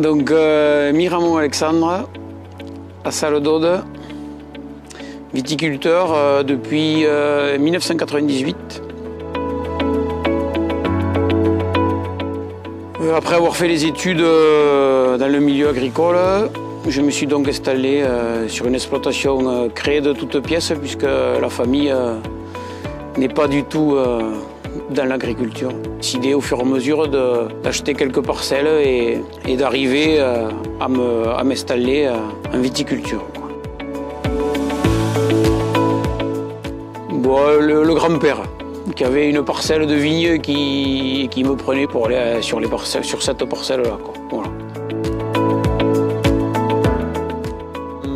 Donc Miramont Alexandre, à Salle d'Aude, viticulteur depuis 1998. Après avoir fait les études dans le milieu agricole, je me suis donc installé sur une exploitation créée de toutes pièces puisque la famille n'est pas du tout dans l'agriculture. J'ai décidé au fur et à mesure d'acheter quelques parcelles et d'arriver à m'installer en viticulture. Bon, le grand-père qui avait une parcelle de vigne qui me prenait pour aller sur cette parcelle-là. Voilà.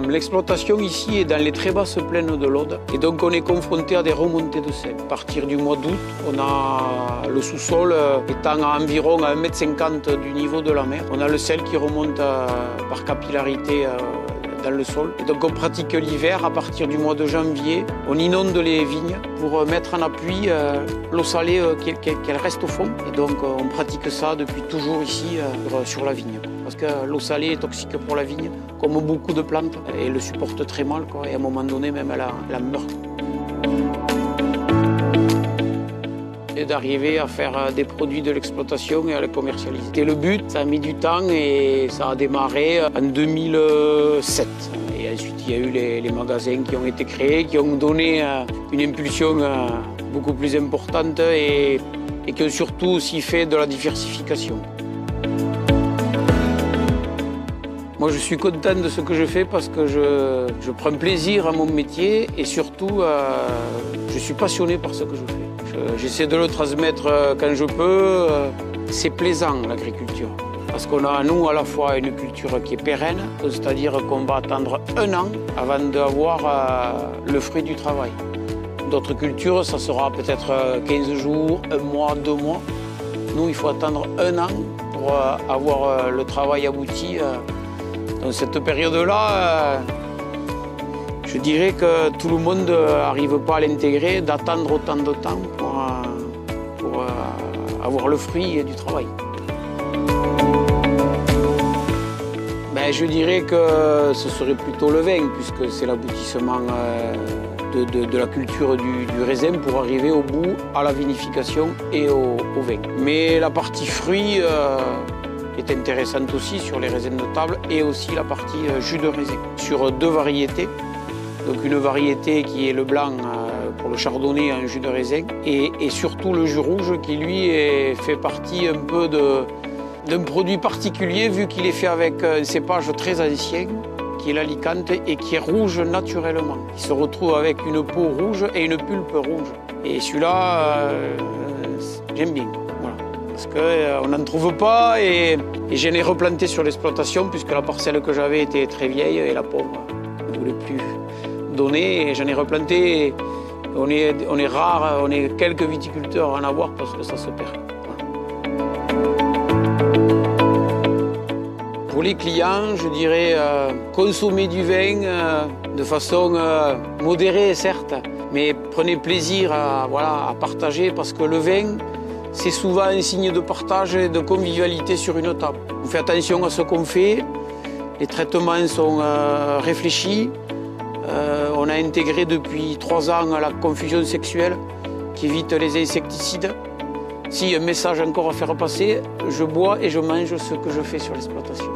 L'exploitation ici est dans les très basses plaines de l'Aude et donc on est confronté à des remontées de sel. À partir du mois d'août, on a le sous-sol étant à environ à 1,50 m du niveau de la mer. On a le sel qui remonte par capillarité dans le sol. Et donc on pratique l'hiver à partir du mois de janvier. On inonde les vignes pour mettre en appui l'eau salée qu'elle reste au fond. Et donc on pratique ça depuis toujours ici sur la vigne. Parce que l'eau salée est toxique pour la vigne, comme beaucoup de plantes. Et elle le supporte très mal, et à un moment donné même elle meurt. Et d'arriver à faire des produits de l'exploitation et à les commercialiser. C'était le but, ça a mis du temps et ça a démarré en 2007. Et ensuite il y a eu les magasins qui ont été créés, qui ont donné une impulsion beaucoup plus importante et qui ont surtout aussi fait de la diversification. Moi, je suis content de ce que je fais parce que je prends plaisir à mon métier et surtout, je suis passionné par ce que je fais. J'essaie de le transmettre quand je peux. C'est plaisant, l'agriculture. Parce qu'on a, nous, à la fois une culture qui est pérenne, c'est-à-dire qu'on va attendre 1 an avant d'avoir le fruit du travail. D'autres cultures, ça sera peut-être 15 jours, 1 mois, 2 mois. Nous, il faut attendre 1 an pour avoir le travail abouti. Dans cette période-là, je dirais que tout le monde n'arrive pas à l'intégrer, d'attendre autant de temps pour avoir le fruit du travail. Ben, je dirais que ce serait plutôt le vin, puisque c'est l'aboutissement de la culture du raisin pour arriver au bout à la vinification et au vin. Mais la partie fruits est intéressante aussi sur les raisins de table et aussi la partie jus de raisin sur 2 variétés. Donc une variété qui est le blanc pour le chardonnay en jus de raisin et surtout le jus rouge qui lui fait partie un peu d'un produit particulier vu qu'il est fait avec un cépage très ancien qui est l'alicante et qui est rouge naturellement. Il se retrouve avec une peau rouge et une pulpe rouge. Et celui-là, j'aime bien. Parce qu'on n'en trouve pas et je l'ai replanté sur l'exploitation puisque la parcelle que j'avais était très vieille et la pauvre ne voulait plus donner. Et j'en ai replanté. On est rare, on est quelques viticulteurs à en avoir parce que ça se perd. Pour les clients, je dirais consommer du vin de façon modérée certes, mais prenez plaisir à partager parce que le vin, c'est souvent un signe de partage et de convivialité sur une table. On fait attention à ce qu'on fait, les traitements sont réfléchis. On a intégré depuis 3 ans la confusion sexuelle qui évite les insecticides. Si un message encore à faire passer, je bois et je mange ce que je fais sur l'exploitation.